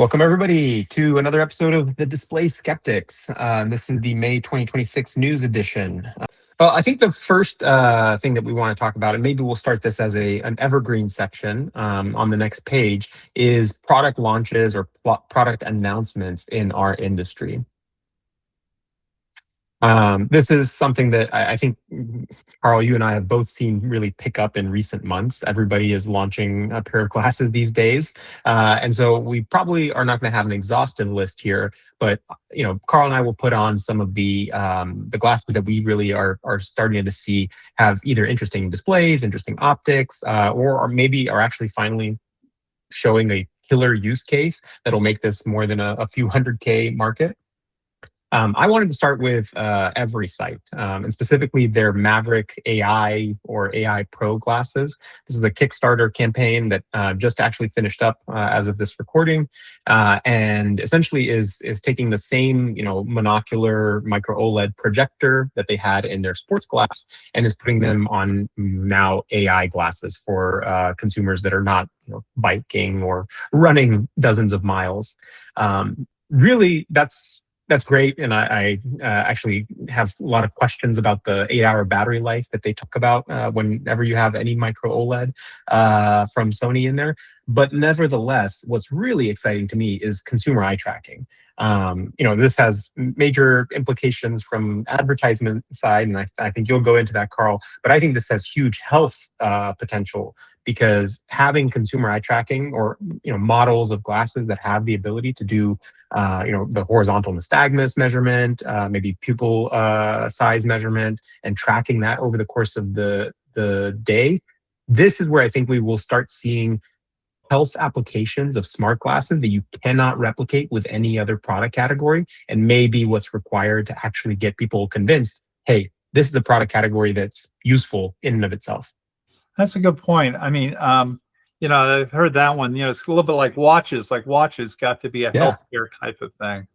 Welcome, everybody, to another episode of the Display Skeptics. This is the May 2026 news edition. Well, I think the first thing that we want to talk about, and maybe we'll start this as an evergreen section on the next page, is product launches or product announcements in our industry. This is something that I think, Carl, you and I have both seen really pick up in recent months. Everybody is launching a pair of glasses these days. And so we probably are not going to have an exhaustive list here, but Carl and I will put on some of the glasses that we really are starting to see have either interesting displays, interesting optics, or maybe are actually finally showing a killer use case that'll make this more than a few $100K market. I wanted to start with Everysight, and specifically their Maverick AI or AI Pro glasses. This is a Kickstarter campaign that just actually finished up as of this recording, and essentially is taking the same monocular micro OLED projector that they had in their sports glass and is putting them on now AI glasses for consumers that are not biking or running dozens of miles. Really, that's great, and I actually have a lot of questions about the 8-hour battery life that they talk about whenever you have any micro OLED from Sony in there. But nevertheless, what's really exciting to me is consumer eye tracking. This has major implications from advertisement side, and I think you'll go into that, Carl. But I think this has huge health potential, because having consumer eye tracking or models of glasses that have the ability to do the horizontal nystagmus measurement, maybe pupil size measurement, and tracking that over the course of the day. This is where I think we will start seeing health applications of smart glasses that you cannot replicate with any other product category, and maybe what's required to actually get people convinced, hey, this is a product category that's useful in and of itself. That's a good point. I mean, I've heard that one. It's a little bit like watches. Like watches got to be a healthcare type of thing.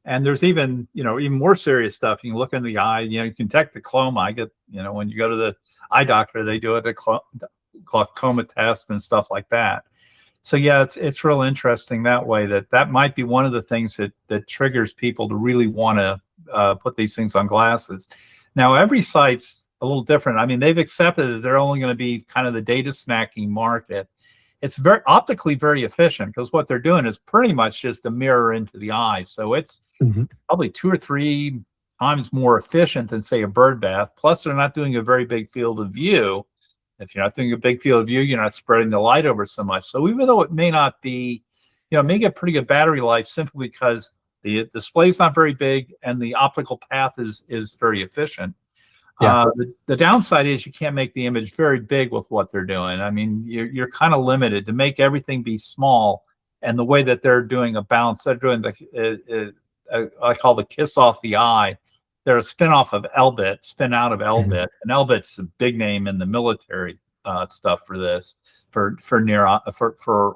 And there's even more serious stuff. You can look in the eye. You can detect the glaucoma. When you go to the eye doctor, they do a glaucoma test and stuff like that. So yeah, it's real interesting that way. That might be one of the things that triggers people to really want to put these things on glasses. Now, Eversight's a little different. I mean, they've accepted that they're only going to be kind of the data snacking market. It's very optically very efficient, because what they're doing is pretty much just a mirror into the eye. So it's probably 2 or 3 times more efficient than, say, a bird bath. Plus, they're not doing a very big field of view. If you're not doing a big field of view, you're not spreading the light over so much. So even though it may not be, it may get pretty good battery life simply because the display is not very big and the optical path is very efficient. Yeah. The downside is you can't make the image very big with what they're doing. I mean, you're kind of limited to make everything be small. And the way that they're doing a balance, they're doing I call the kiss off the eye. They're a spin-off of Elbit, spin out of Elbit. And Elbit's a big name in the military stuff for this, for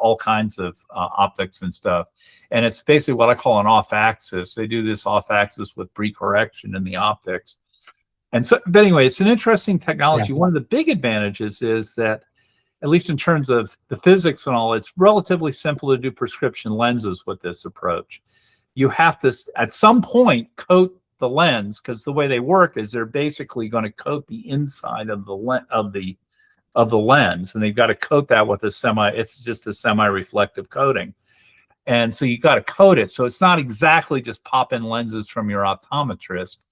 all kinds of optics and stuff. And it's basically what I call an off-axis. They do this off-axis with pre-correction in the optics. And so, but anyway, it's an interesting technology. Yeah. One of the big advantages is that, at least in terms of the physics and all, it's relatively simple to do prescription lenses with this approach. You have to, at some point, coat the lens, because the way they work is they're basically going to coat the inside of the lens, and they've got to coat that with it's just a semi-reflective coating. And so you got to coat it. So it's not exactly just pop in lenses from your optometrist.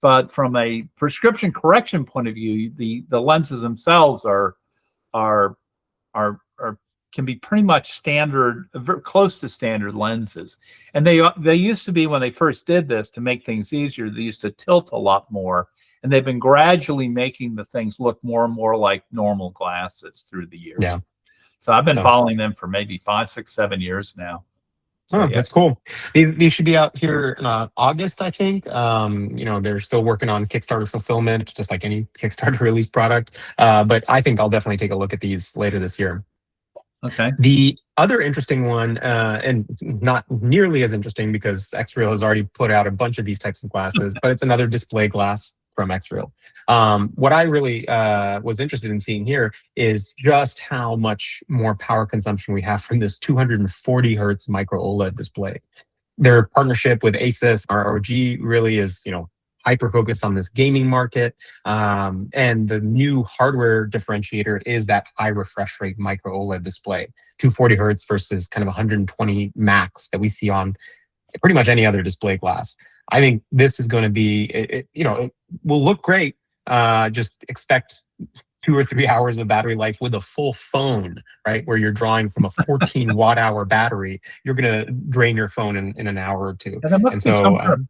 But from a prescription correction point of view, the lenses themselves can be pretty much standard, close to standard lenses. And they used to be, when they first did this, to make things easier, they used to tilt a lot more. And they've been gradually making the things look more and more like normal glasses through the years. Yeah. So I've been following them for maybe 5, 6, 7 years now. So, That's cool. These should be out here in August, I think. They're still working on Kickstarter fulfillment, just like any Kickstarter release product. But I think I'll definitely take a look at these later this year. Okay. The other interesting one, and not nearly as interesting because X-Real has already put out a bunch of these types of glasses, but it's another display glass from XReal. What I really was interested in seeing here is just how much more power consumption we have from this 240 hertz micro OLED display. Their partnership with Asus ROG really is, hyper focused on this gaming market. And the new hardware differentiator is that high refresh rate micro OLED display, 240 hertz versus kind of 120 max that we see on pretty much any other display glass. I think this is going to be, it will look great. Just expect 2 or 3 hours of battery life with a full phone, right? Where you're drawing from a 14 watt hour battery, you're going to drain your phone in an hour or two. And there must And be so, some kind of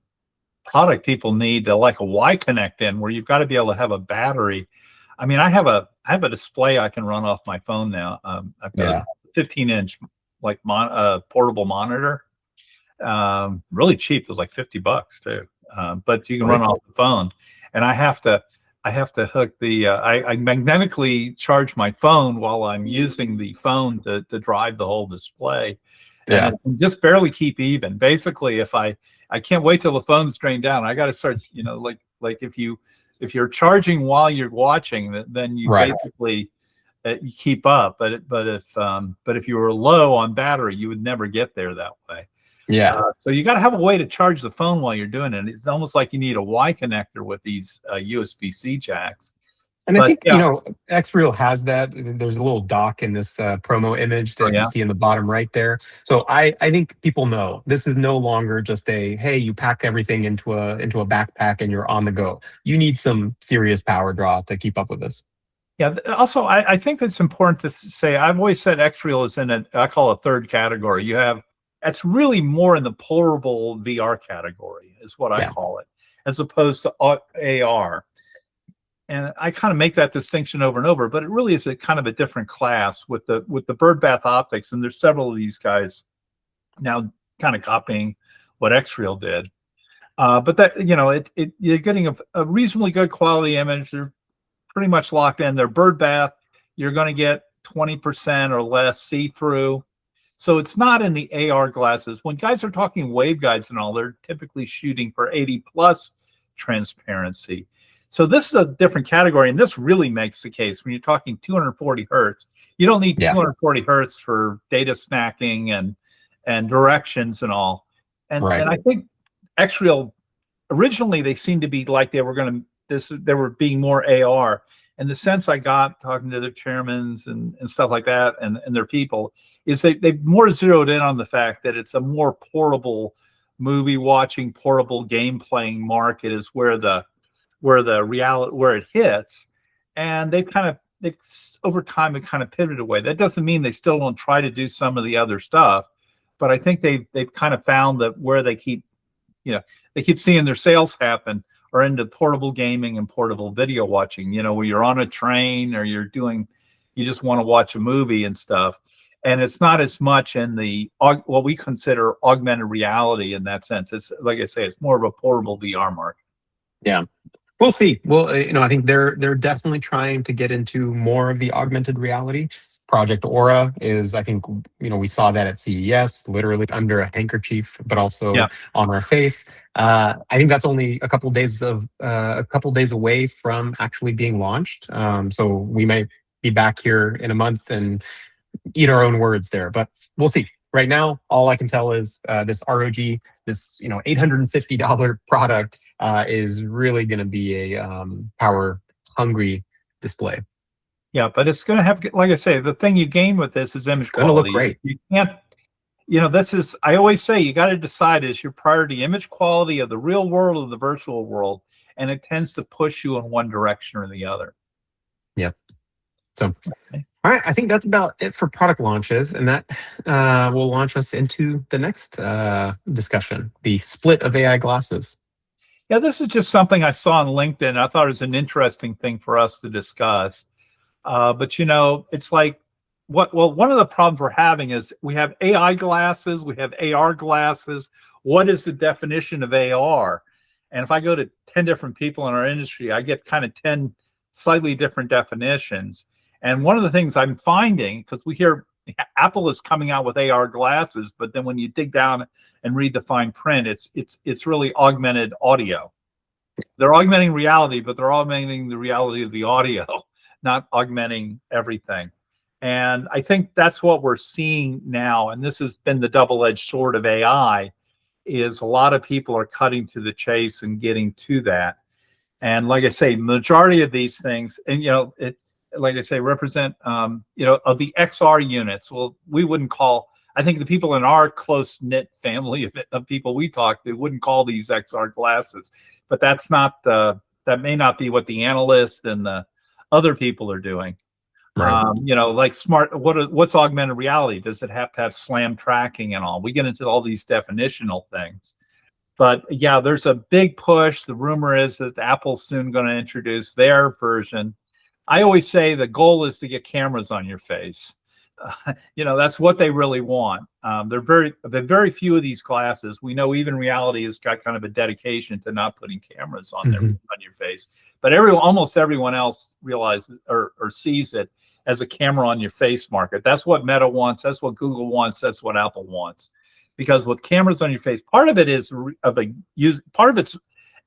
product people need to like a Y connect in where you've got to be able to have a battery. I mean, I have a display I can run off my phone now. I've got a 15-inch like portable monitor. Really cheap. It was like $50 too. But you can run off the phone. And I have to hook the I magnetically charge my phone while I'm using the phone to drive the whole display. And I can just barely keep even. Basically, if I can't wait till the phone's drained down, I got to start, like if you're charging while you're watching, then you basically you keep up. But if you were low on battery, you would never get there that way. Yeah. So you got to have a way to charge the phone while you're doing it. It's almost like you need a Y connector with these USB-C jacks. And I think, XReal has that. There's a little dock in this promo image that you see in the bottom right there. So I think people know this is no longer just hey, you pack everything into a backpack and you're on the go. You need some serious power draw to keep up with this. Yeah. Also, I think it's important to say, I've always said XReal is in I call a third category. It's really more in the portable VR category is what I call it, as opposed to AR. And I kind of make that distinction over and over, but it really is a kind of a different class with the birdbath optics. And there's several of these guys now kind of copying what XReal did. But that, you're getting a reasonably good quality image. They're pretty much locked in. They're birdbath. You're going to get 20% or less see-through. So it's not in the AR glasses. When guys are talking waveguides and all, they're typically shooting for 80 plus transparency. So this is a different category, and this really makes the case when you're talking 240 hertz. You don't need 240 hertz for data snacking and directions and all. And I think XReal originally they seemed to be like they were being more AR. And the sense I got talking to their chairmen and stuff like that and their people is they've more zeroed in on the fact that it's a more portable movie watching, portable game playing market is where it hits. And they've over time it kind of pivoted away. That doesn't mean they still don't try to do some of the other stuff, but I think they've kind of found that where they keep seeing their sales happen or into portable gaming and portable video watching, where you're on a train or you just want to watch a movie and stuff. And it's not as much in what we consider augmented reality in that sense. It's like I say, it's more of a portable VR market. Yeah. We'll see. Well, I think they're definitely trying to get into more of the augmented reality. Project Aura is, I think, we saw that at CES, literally under a handkerchief, but also on our face. I think that's only a couple days away from actually being launched. So we might be back here in a month and eat our own words there, but we'll see. Right now, all I can tell is this ROG, this $850 product is really going to be a power hungry display. Yeah, but it's going to have, like I say, the thing you gain with this is image quality. It's going to look great. You can't, this is, I always say, you got to decide, is your priority image quality of the real world or the virtual world? And it tends to push you in one direction or the other. Yep. So, all right, I think that's about it for product launches. And that will launch us into the next discussion, the split of AI glasses. Yeah, this is just something I saw on LinkedIn. I thought it was an interesting thing for us to discuss. But it's like one of the problems we're having is we have AI glasses, we have AR glasses. What is the definition of AR? And if I go to 10 different people in our industry, I get kind of 10 slightly different definitions. And one of the things I'm finding, because we hear Apple is coming out with AR glasses, but then when you dig down and read the fine print, it's really augmented audio. they're augmenting reality, but they're augmenting the reality of the audio, not augmenting everything. And I think that's what we're seeing now. And this has been the double-edged sword of AI, is a lot of people are cutting to the chase and getting to that. And like I say, majority of these things, and like I say, represent of the XR units. Well, we wouldn't call. I think the people in our close knit family of people we talk to wouldn't call these XR glasses, but that may not be what the analysts and the other people are doing. Right. Like what's augmented reality? Does it have to have SLAM tracking and all? We get into all these definitional things. But yeah, there's a big push. The rumor is that Apple's soon going to introduce their version. I always say the goal is to get cameras on your face. That's what they really want. They're very few of these glasses. We know even reality has got kind of a dedication to not putting cameras on on your face. But almost everyone else realizes or sees it as a camera on your face market. That's what Meta wants. That's what Google wants. That's what Apple wants. Because with cameras on your face, part of it's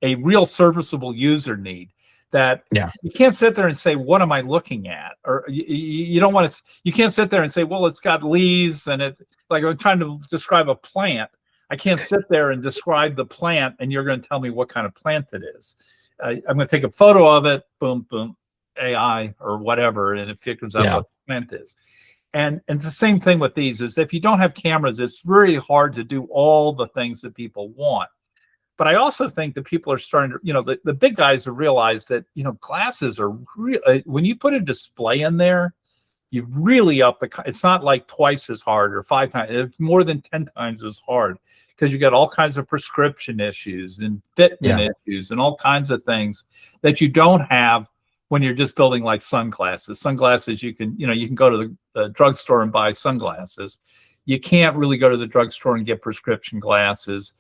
a real serviceable user need that you can't sit there and say, what am I looking at? Or you don't want to, you can't sit there and say, well, it's got leaves and it, like I'm trying to describe a plant. I can't sit there and describe the plant and you're going to tell me what kind of plant it is. I'm going to take a photo of it, boom, boom, AI or whatever, and it figures out what the plant is. And it's the same thing with these, is if you don't have cameras, it's really hard to do all the things that people want. But I also think that people are starting to, the big guys have realized that, glasses are when you put a display in there, you really up it's not like twice as hard or 5 times, it's more than 10 times as hard, because you got all kinds of prescription issues and fitment issues and all kinds of things that you don't have when you're just building like sunglasses. Sunglasses, you can go to the drugstore and buy sunglasses. You can't really go to the drugstore and get prescription glasses.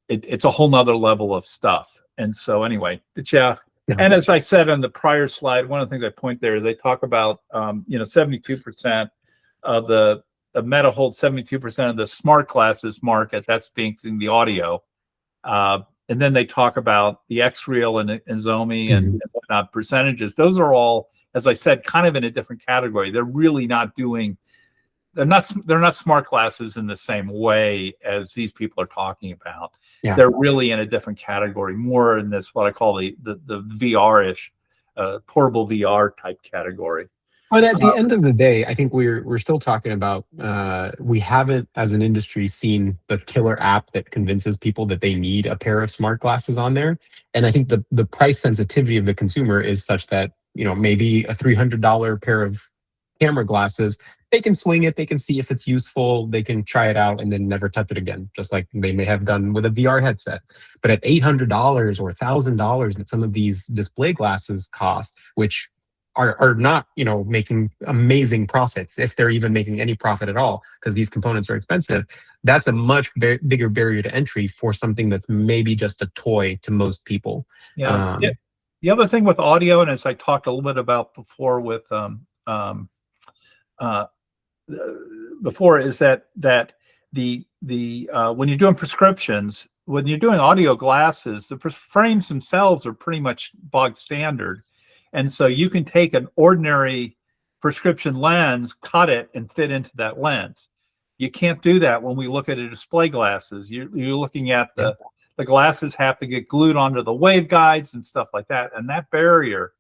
It's a whole nother level of stuff. And so anyway, but and as I said on the prior slide, one of the things I point there, they talk about 72% of the Meta holds 72% of the smart glasses market. That's being in the audio. And then they talk about the X-Real and Zomi and whatnot percentages. Those are all, as I said, kind of in a different category. They're really not doing. They're not smart glasses in the same way as these people are talking about. Yeah. They're really in a different category, more in this what I call the VR-ish, portable VR type category. But at the end of the day, I think we're still talking about we haven't, as an industry, seen the killer app that convinces people that they need a pair of smart glasses on there. And I think the price sensitivity of the consumer is such that maybe a $300 pair of camera glasses, they can swing it, they can see if it's useful, they can try it out, and then never touch it again, just like they may have done with a VR headset. But at $800 or $1,000 that some of these display glasses cost, which are not making amazing profits, if they're even making any profit at all, because these components are expensive, that's a much bigger barrier to entry for something that's maybe just a toy to most people. The other thing with audio, and as I talked a little bit about before with before, is that the when you're doing prescriptions, when you're doing audio glasses, the frames themselves are pretty much bog standard. And so you can take an ordinary prescription lens, cut it, and fit into that lens. You can't do that when we look at a display glasses. You're looking at the glasses have to get glued onto the waveguides and stuff like that. And that barrier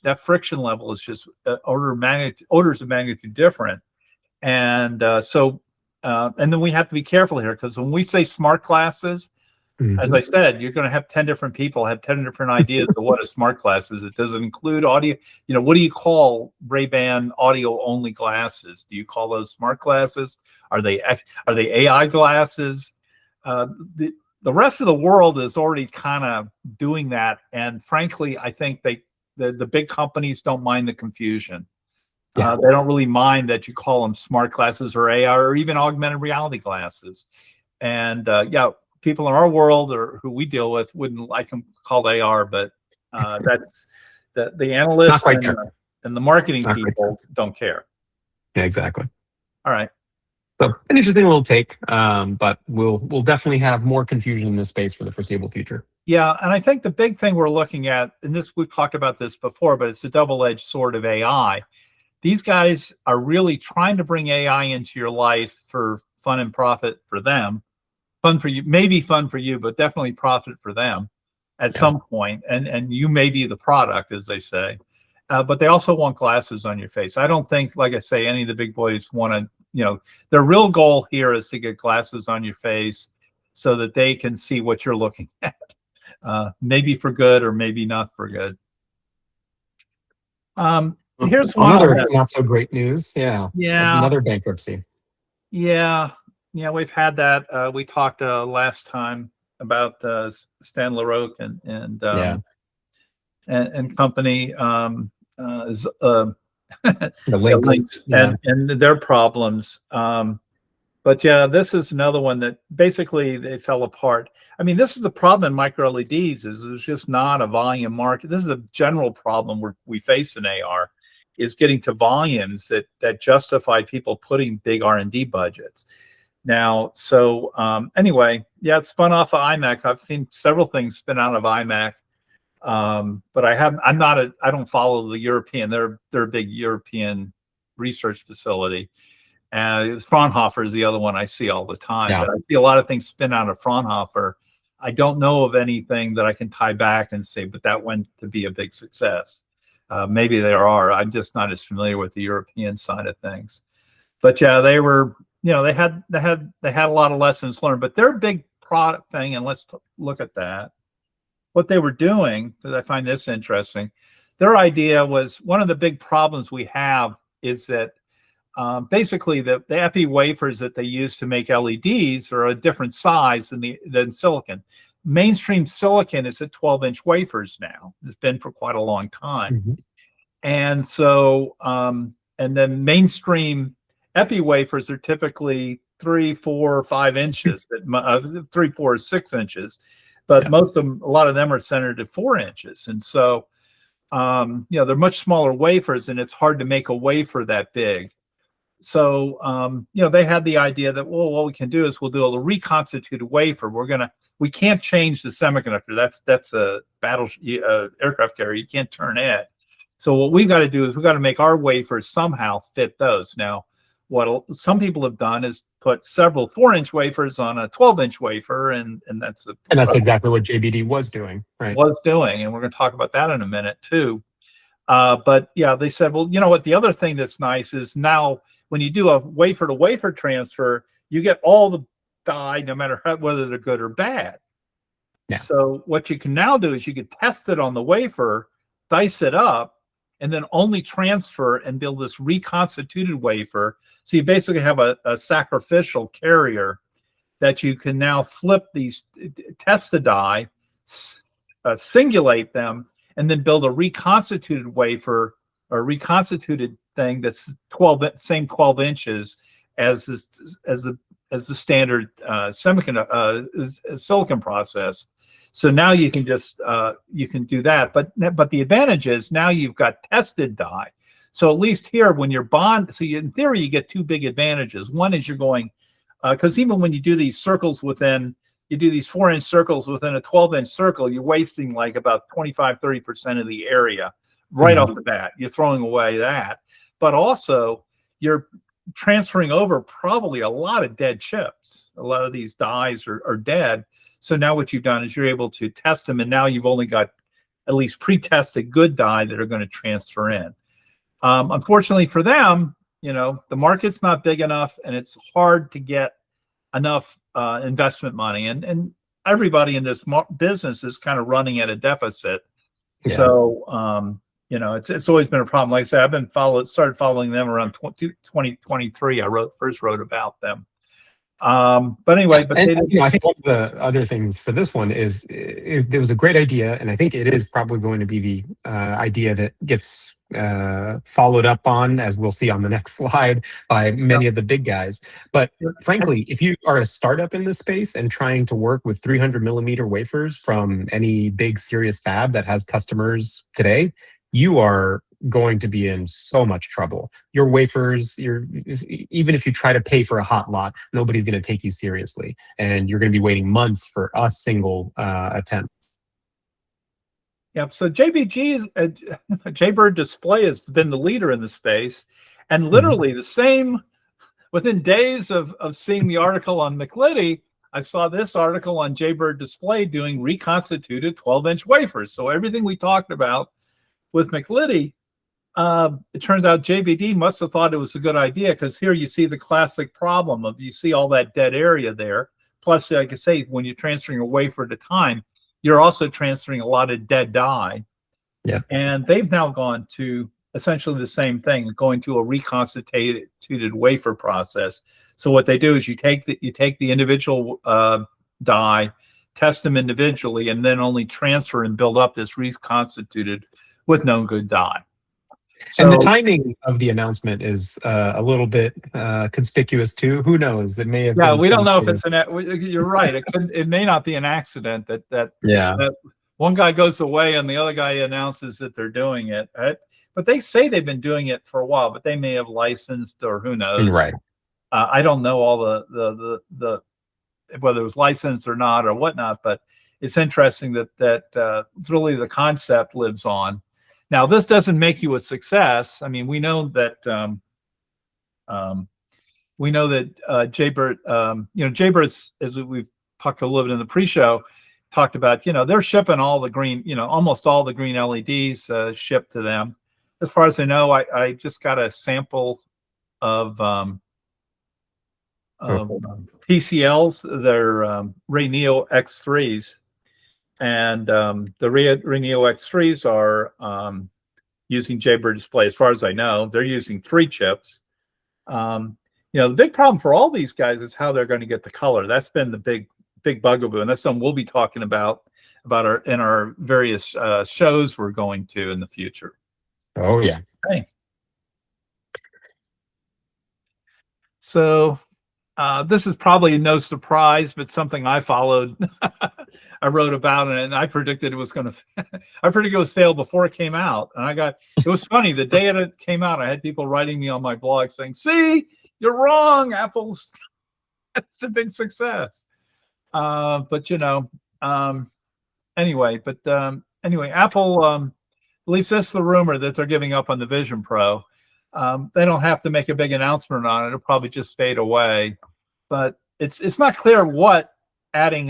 that friction level is just orders of magnitude different. And and then we have to be careful here, because when we say smart glasses, as I said, you're going to have 10 different people have 10 different ideas of what a smart glass is. It doesn't include audio. What do you call Ray-Ban audio only glasses? Do you call those smart glasses? Are they AI glasses? The rest of the world is already kind of doing that. And frankly, I think the big companies don't mind the confusion. They don't really mind that you call them smart glasses or AR or even augmented reality glasses. And people in our world or who we deal with wouldn't like them called AR, but that's the analysts and the marketing people don't care. Yeah, exactly. All right. So an interesting little take, but we'll definitely have more confusion in this space for the foreseeable future. Yeah, and I think the big thing we're looking at, and this we've talked about this before, but it's a double-edged sword of AI. These guys are really trying to bring AI into your life for fun and profit for them. Fun for you, maybe fun for you, but definitely profit for them at Yeah. some point. And you may be the product, as they say. But they also want glasses on your face. I don't think, like I say, any of the big boys want to, their real goal here is to get glasses on your face so that they can see what you're looking at. Maybe for good or maybe not for good. Here's one Another not so great news. Yeah. Yeah. Another bankruptcy. Yeah. Yeah. We've had that. We talked last time about Stan LaRoque Yeah. and company. Is, The links. links Yeah. and their problems. But yeah, this is another one that basically they fell apart. I mean, this is the problem in micro LEDs is there's just not a volume market. This is a general problem we face in AR, is getting to volumes that justify people putting big R&D budgets. Now, so anyway, yeah, it's spun off of iMac. I've seen several things spin out of iMac, but I don't follow the European. They're a big European research facility. Fraunhofer is the other one I see all the time. Yeah. But I see a lot of things spin out of Fraunhofer. I don't know of anything that I can tie back and say, but that went to be a big success. Maybe there are. I'm just not as familiar with the European side of things. But yeah, they were, they had a lot of lessons learned. But their big product thing, and let's look at that. What they were doing, because I find this interesting, their idea was one of the big problems we have is that basically the epi wafers that they use to make LEDs are a different size than silicon. Mainstream silicon is at 12-inch wafers now. It's been for quite a long time. Mm-hmm. And so, and then mainstream epi wafers are typically 3, 4, 5 inches, 3, 4, 6 inches. But Yeah. most of them, a lot of them are centered at 4 inches. And so, they're much smaller wafers, and it's hard to make a wafer that big. So, they had the idea that, well, what we can do is we'll do a reconstituted wafer. We can't change the semiconductor. That's a battle aircraft carrier. You can't turn it. So what we've got to do is we've got to make our wafers somehow fit those. Now, what some people have done is put several 4-inch wafers on a 12-inch wafer, and that's exactly what JBD was doing, right? And we're going to talk about that in a minute too. But yeah, they said, well, you know what? The other thing that's nice is now when you do a wafer to wafer transfer, you get all the die, no matter whether they're good or bad. Yeah. So what you can now do is you can test it on the wafer, dice it up, and then only transfer and build this reconstituted wafer. So you basically have a sacrificial carrier that you can now flip these, test the die, singulate them, and then build a reconstituted wafer or reconstituted thing that's 12 inches as the standard semiconductor silicon process. So now you can just you can do that, but the advantage is now you've got tested die. So at least here, when you're in theory you get two big advantages. One is you're going because even when you do these circles you do these 4-inch circles within a 12-inch circle, you're wasting like about 25-30% of the area right off the bat. You're throwing away that, but also you're transferring over probably a lot of dead chips. A lot of these dies are dead. So now what you've done is you're able to test them, and now you've only got at least pre-tested good die that are going to transfer in. Unfortunately for them, the market's not big enough, and it's hard to get enough investment money, and everybody in this business is kind of running at a deficit. Yeah. So it's always been a problem. Like I said, I've started following them around 2023. I first wrote about them. But anyway, I think one of the other things for this one is there was a great idea, and I think it is probably going to be the idea that gets followed up on, as we'll see on the next slide, by many of the big guys. But frankly, if you are a startup in this space and trying to work with 300 millimeter wafers from any big serious fab that has customers today, you are going to be in so much trouble. Your wafers, even if you try to pay for a hot lot, nobody's going to take you seriously, and you're going to be waiting months for a single attempt. Yep. So JBG's Jaybird Display has been the leader in the space, and literally the same. Within days of seeing the article on MICLEDI, I saw this article on Jaybird Display doing reconstituted 12-inch wafers. So everything we talked about with MICLEDI, it turns out JBD must have thought it was a good idea, because here you see the classic problem of, you see all that dead area there. Plus, like I say, when you're transferring a wafer at a time, you're also transferring a lot of dead die. Yeah. And they've now gone to essentially the same thing, going to a reconstituted wafer process. So what they do is you take the individual die, test them individually, and then only transfer and build up this reconstituted with known good die. So, and the timing of the announcement is a little bit conspicuous too. Who knows? It may have. Yeah, been we don't know if of, it's you're right. It may not be an accident that that one guy goes away and the other guy announces that they're doing it. Right? But they say they've been doing it for a while, but they may have licensed, or who knows. Right. I don't know all the whether it was licensed or not or whatnot, but it's interesting that really the concept lives on. Now, this doesn't make you a success. I mean, we know that Jaybird, Jaybird, as we've talked a little bit in the pre-show, talked about, they're shipping all the green, almost all the green LEDs shipped to them. As far as I know, I just got a sample of TCLs, their Ray Neo X3s, and the Ray Neo X3s are using Jaybird Display. As far as I know, they're using 3 chips. The big problem for all these guys is how they're going to get the color. That's been the big bugaboo, and that's something we'll be talking about in our various shows we're going to in the future. Oh yeah. Okay. So this is probably no surprise, but something I followed. I wrote about it, and I predicted it was going to. I predicted it was fail before it came out, and it was funny. The day it came out, I had people writing me on my blog saying, "See, you're wrong. Apple's it's a big success." Anyway, Apple. At least that's the rumor, that they're giving up on the Vision Pro. They don't have to make a big announcement on it. It'll probably just fade away. But it's not clear what adding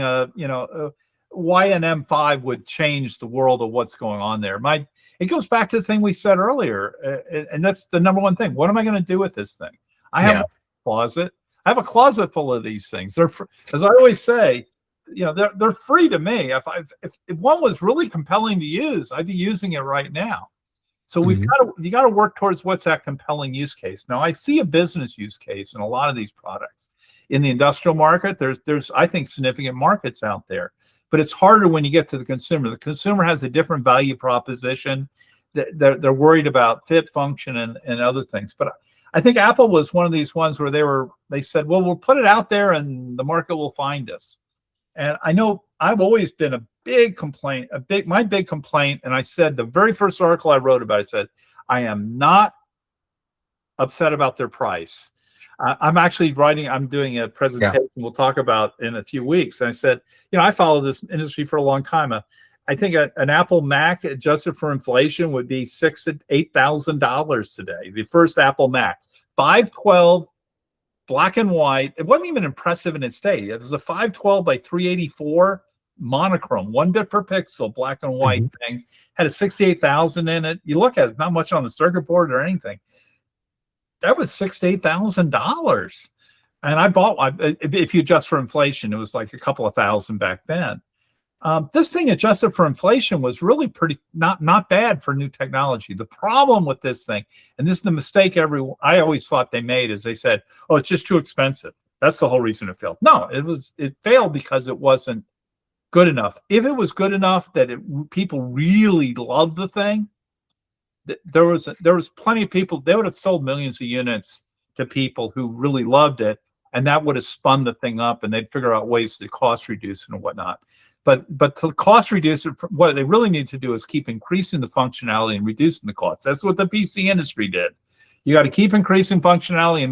why an M5 would change the world of what's going on there. It goes back to the thing we said earlier, and that's the number one thing. What am I going to do with this thing? I have a closet. I have a closet full of these things. They're, as I always say, they're free to me. If one was really compelling to use, I'd be using it right now. So you got to work towards what's that compelling use case. Now, I see a business use case in a lot of these products. In the industrial market, there's I think significant markets out there, but it's harder when you get to the consumer. The consumer has a different value proposition. They're worried about fit, function, and other things. But I think Apple was one of these ones where they said, well, we'll put it out there and the market will find us. And I know I've always been my big complaint, and I said the very first article I wrote about it said, I am not upset about their price. I'm doing a presentation we'll talk about in a few weeks. And I said, I follow this industry for a long time. I think an Apple Mac adjusted for inflation would be $6,000 to $8,000 today. The first Apple Mac, 512. Black and white. It wasn't even impressive in its day. It was a 512 by 384 monochrome, 1 bit per pixel, black and white thing. Had a 68,000 in it. You look at it, not much on the circuit board or anything. That was $6,000 to $8,000. And I bought, if you adjust for inflation, it was like a couple of thousand back then. This thing adjusted for inflation was really pretty not bad for new technology. The problem with this thing, and this is the mistake I always thought they made, is they said, "Oh, it's just too expensive." That's the whole reason it failed. No, it failed because it wasn't good enough. If it was good enough that people really loved the thing, there was plenty of people. They would have sold millions of units to people who really loved it, and that would have spun the thing up, and they'd figure out ways to cost reduce and whatnot. But to cost reduce it, what they really need to do is keep increasing the functionality and reducing the cost. That's what the PC industry did. You got to keep increasing functionality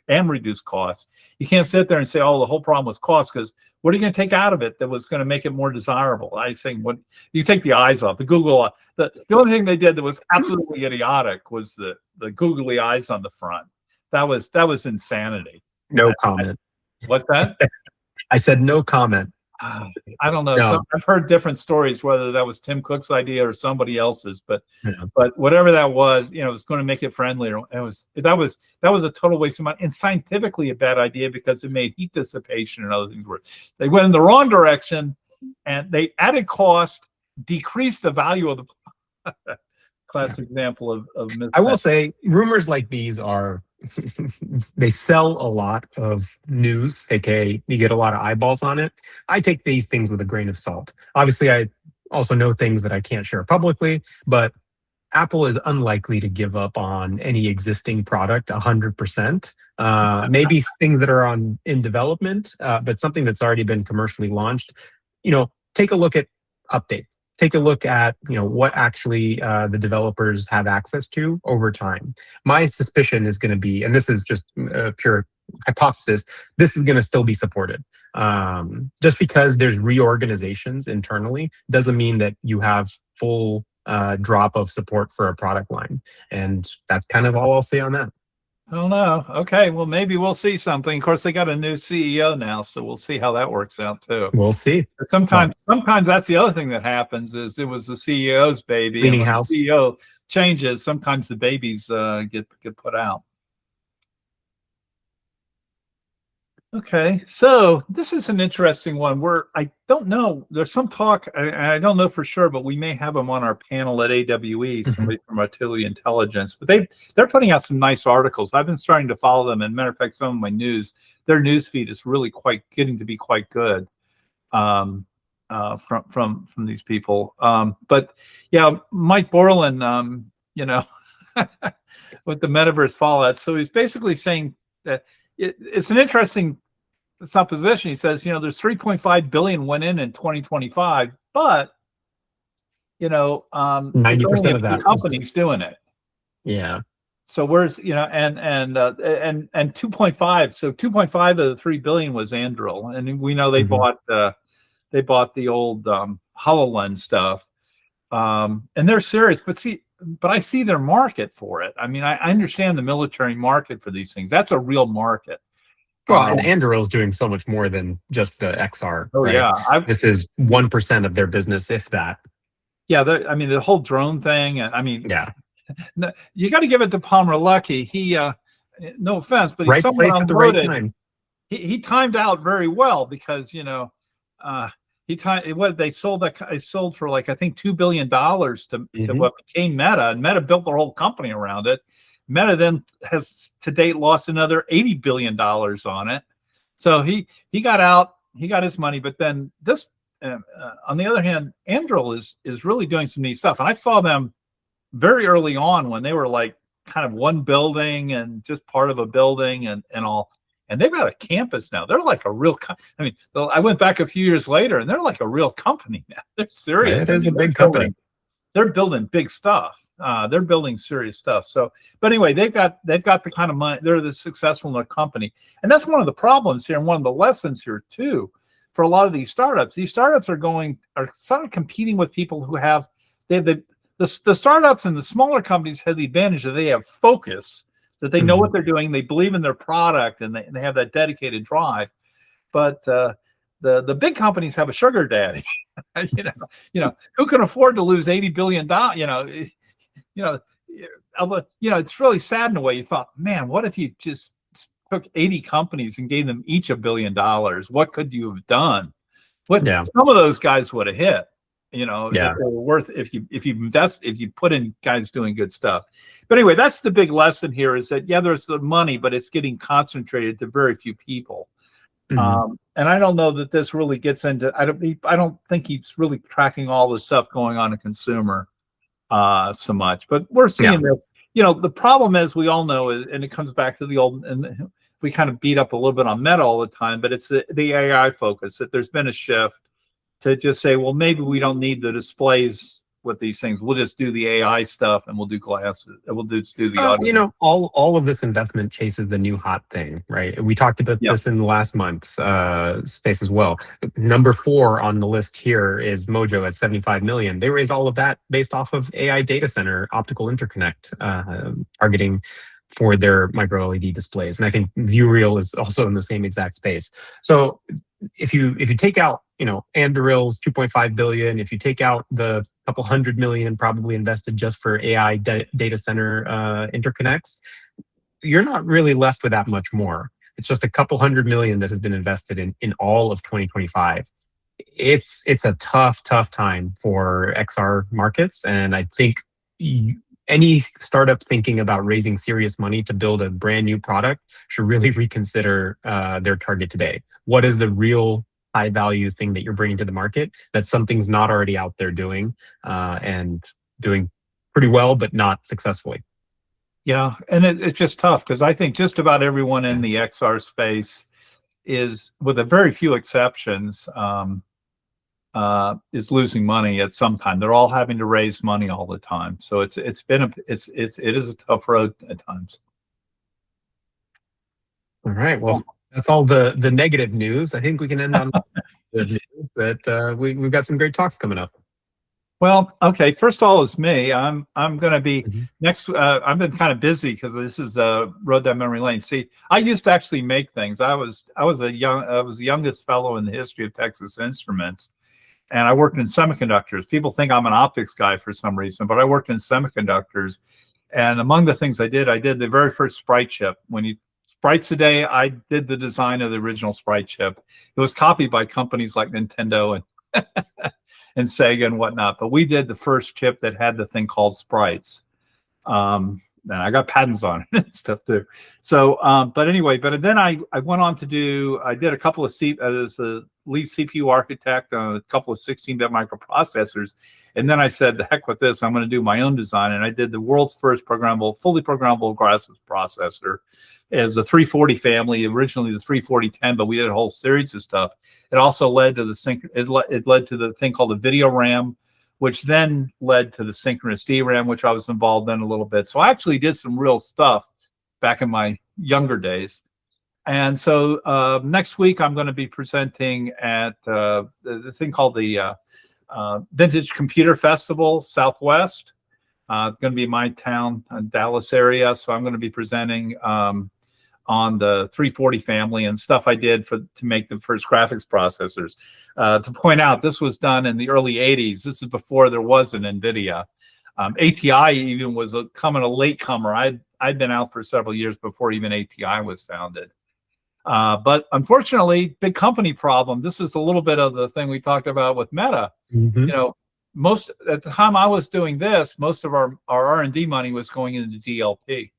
and reduce costs. You can't sit there and say, "Oh, the whole problem was cost," because what are you going to take out of it that was going to make it more desirable? I think what you take the eyes off the Google. The only thing they did that was absolutely idiotic was the googly eyes on the front. That was insanity. No comment. What's that? I said no comment. I don't know. No. I've heard different stories, whether that was Tim Cook's idea or somebody else's, but Yeah. but whatever that was, it was going to make it friendlier. That was a total waste of money, and scientifically a bad idea because it made heat dissipation and other things worse. They went in the wrong direction, and they added cost, decreased the value of the classic example of I will say rumors like these are they sell a lot of news, aka you get a lot of eyeballs on it. I take these things with a grain of salt. Obviously, I also know things that I can't share publicly, but Apple is unlikely to give up on any existing product 100%. Maybe things that are in development, but something that's already been commercially launched. Take a look at updates. Take a look at what actually the developers have access to over time. My suspicion is going to be, and this is just a pure hypothesis, this is going to still be supported. Just because there's reorganizations internally doesn't mean that you have full drop of support for a product line. And that's kind of all I'll say on that. I don't know. Okay, well, maybe we'll see something. Of course, they got a new CEO now, so we'll see how that works out too. We'll see. But sometimes that's the other thing that happens is it was the CEO's baby. Cleaning and when house. the CEO changes, sometimes the babies get put out. Okay, so this is an interesting one where I don't know. There's some talk, I don't know for sure, but we may have them on our panel at AWE, somebody from Artillery Intelligence. But they're putting out some nice articles. I've been starting to follow them. And matter of fact, some of my their news feed is really getting to be quite good from these people. But yeah, Mike Borland, with the metaverse fallout. So he's basically saying that it's an interesting supposition. He says, there's 3.5 billion went in 2025, but 90% of that companies doing it. Yeah. So where's and 2.5. So 2.5 of the 3 billion was Anduril, and we know they bought the old HoloLens stuff, and they're serious. But I see their market for it. I mean, I understand the military market for these things. That's a real market. Well, and Anduril is doing so much more than just the XR. Oh, right? yeah. This is 1% of their business, if that. Yeah, the whole drone thing. Yeah. You got to give it to Palmer Luckey. He, no offense, but right place at the right time. He timed out very well because they sold for like I think $2 billion to what became Meta, and Meta built their whole company around it. Meta then has to date lost another $80 billion on it. So he got out, he got his money, but then this on the other hand, Anduril is really doing some neat stuff. And I saw them very early on when they were like kind of one building and just part of a building and all. And they've got a campus now. They're like a real. I went back a few years later, and they're like a real company now. They're serious. It is a big company. They're building big stuff. They're building serious stuff. So, but anyway, they've got the kind of money. They're successful in their company, and that's one of the problems here, and one of the lessons here too, for a lot of these startups. These startups are sort of competing with people who have the startups and the smaller companies have the advantage that they have focus. That they know what they're doing, they believe in their product, and they have that dedicated drive. But the big companies have a sugar daddy. Who can afford to lose $80 billion? It's really sad in a way. You thought, man, what if you just took 80 companies and gave them each $1 billion? What could you have done? Some of those guys would have hit. If they were worth if you put in guys doing good stuff. But anyway, that's the big lesson here is that there's the money, but it's getting concentrated to very few people. And I don't know that this really gets into. I don't think he's really tracking all the stuff going on in consumer so much. But we're seeing that. The problem is we all know, and it comes back to the old, and we kind of beat up a little bit on Meta all the time. But it's the AI focus that there's been a shift to just say, well, maybe we don't need the displays with these things. We'll just do the AI stuff, and we'll do glasses. We'll just do the audio. You know, all of this investment chases the new hot thing, right? We talked about Yeah. this in last month's space as well. Number 4 on the list here is Mojo at 75 million. They raised all of that based off of AI data center optical interconnect targeting for their micro LED displays, and I think ViewReal is also in the same exact space. So if you take out, you know, Anduril's 2.5 billion, if you take out the couple hundred million probably invested just for AI data center interconnects, you're not really left with that much more. It's just a couple hundred million that has been invested in all of 2025. It's a tough time for XR markets, and I think any startup thinking about raising serious money to build a brand new product should really reconsider their target today. What is the real high value thing that you're bringing to the market that something's not already out there doing and doing pretty well, but not successfully? Yeah, and it's just tough because I think just about everyone in the XR space is, with a very few exceptions, is losing money at some time. They're all having to raise money all the time, so it is a tough road at times. All right, well, that's all the negative news. I think we can end on the news that we've got some great talks coming up. Well, okay. First of all, it's me. I'm going to be next. I've been kind of busy because this is road down memory lane. See, I used to actually make things. I was the youngest fellow in the history of Texas Instruments, and I worked in semiconductors. People think I'm an optics guy for some reason, but I worked in semiconductors. And among the things I did the very first Sprite chip. Sprites today, I did the design of the original Sprite chip. It was copied by companies like Nintendo and and Sega and whatnot, but we did the first chip that had the thing called Sprites. And I got patents on it and stuff too. So, but anyway, but then I went on to I did a couple of as a lead CPU architect on a couple of 16-bit microprocessors. And then I said, the heck with this, I'm going to do my own design. And I did the world's first fully programmable graphics processor. It was a 340 family, originally the 34010, but we did a whole series of stuff. It also led to it led to the thing called the video RAM, which then led to the synchronous DRAM, which I was involved in a little bit. So I actually did some real stuff back in my younger days. And so next week, I'm going to be presenting at the thing called the Vintage Computer Festival Southwest. It's going to be my town, Dallas area. So I'm going to be presenting on the 340 family and stuff I did to make the first graphics processors. To point out, this was done in the early 80s. This is before there was an NVIDIA. ATI even was a latecomer. I'd been out for several years before even ATI was founded. But unfortunately, big company problem. This is a little bit of the thing we talked about with Meta. You know, at the time I was doing this, most of our R&D money was going into DLP.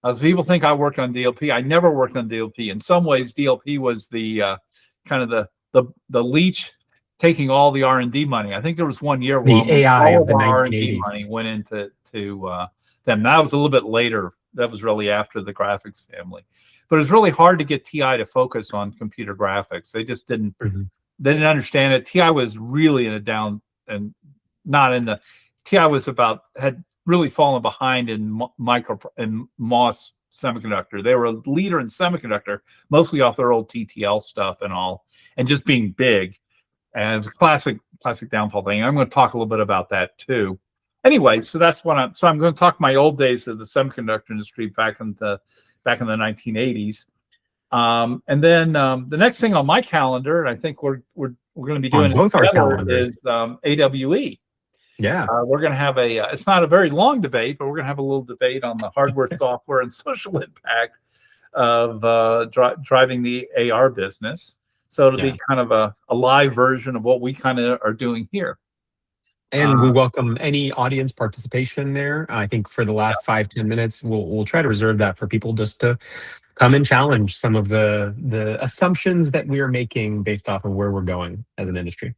As people think I worked on DLP, I never worked on DLP. In some ways, DLP was the kind of the leech taking all the R&D money. I think there was one year where the AI all of the our 1980s. R&D money went into them. That was a little bit later. That was really after the graphics family. But it was really hard to get TI to focus on computer graphics. They just didn't. They didn't understand it. TI was really in a down and not in the. TI had really fallen behind in MOS semiconductor. They were a leader in semiconductor, mostly off their old TTL stuff and all, and just being big. And it was a classic downfall thing. I'm going to talk a little bit about that too. Anyway, so that's what I'm going to talk my old days of the semiconductor industry back in the 1980s. And then the next thing on my calendar, and I think we're going to be doing both our calendars, is AWE. Yeah, we're going to have it's not a very long debate, but we're going to have a little debate on the hardware, software, and social impact of driving the AR business. So it'll be kind of a live version of what we kind of are doing here. And we welcome any audience participation there. I think for the last 5-10 minutes, we'll try to reserve that for people just to come and challenge some of the assumptions that we are making based off of where we're going as an industry.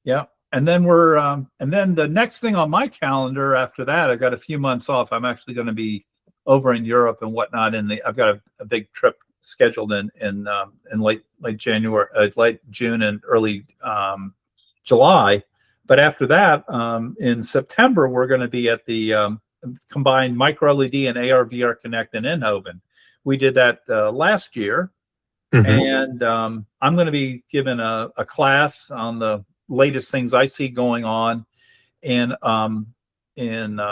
Yeah. And then the next thing on my calendar after that, I got a few months off. I'm actually going to be over in Europe and whatnot. I've got a big trip scheduled in late January, late June and early July. But after that, in September, we're going to be at the combined MicroLED and AR/VR Connect in Eindhoven. We did that last year, and I'm going to be giving a class on the latest things I see going on in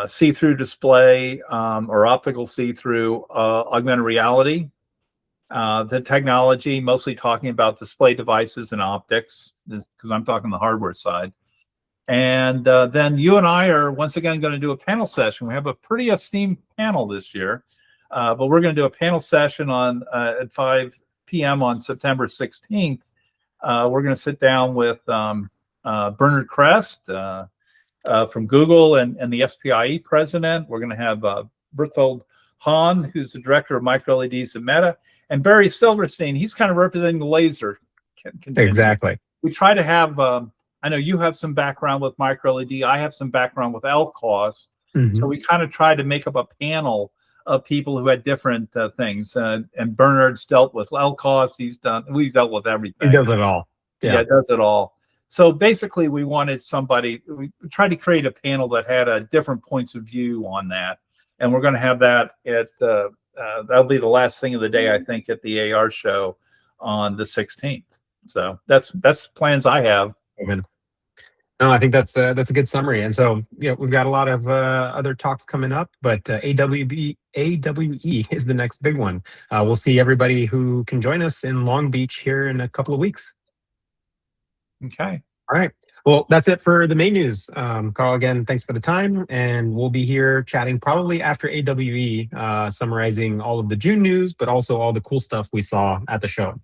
see-through display or optical see-through augmented reality. The technology, mostly talking about display devices and optics, because I'm talking the hardware side. And then you and I are once again going to do a panel session. We have a pretty esteemed panel this year, but we're going to do a panel session on at 5 p.m. on September 16th. We're going to sit down with Bernard Crest from Google and the SPIE president. We're going to have Berthold Hahn, who's the director of MicroLEDs at Meta, and Barry Silverstein. He's kind of representing the laser. Exactly. We try to have, I know you have some background with MicroLED. I have some background with LCOS. So we kind of try to make up a panel of people who had different things. And Bernard's dealt with LCOS. He's dealt with everything. He does it all. Yeah, does it all. So basically, we wanted somebody, we tried to create a panel that had different points of view on that. And we're going to have that at, that'll be the last thing of the day, I think, at the AR show on the 16th. So that's plans I have. No, I think that's a good summary. And so, we've got a lot of other talks coming up, but AWE is the next big one. We'll see everybody who can join us in Long Beach here in a couple of weeks. Okay. All right. Well, that's it for the main news. Carl, again, thanks for the time. And we'll be here chatting probably after AWE, summarizing all of the June news, but also all the cool stuff we saw at the show.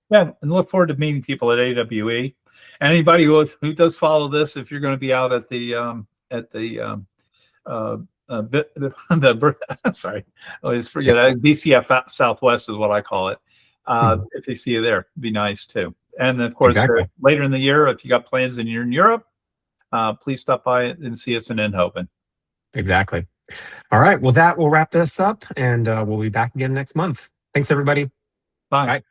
Yeah, and look forward to meeting people at AWE. And anybody who does follow this, if you're going to be out at the sorry, I always forget. BCF Southwest is what I call it. If they see you there, it'd be nice too. And of course, later in the year, if you got plans and you're in Europe, please stop by and see us in Eindhoven. Exactly. All right. Well, that will wrap this up, and we'll be back again next month. Thanks, everybody. Bye. Bye.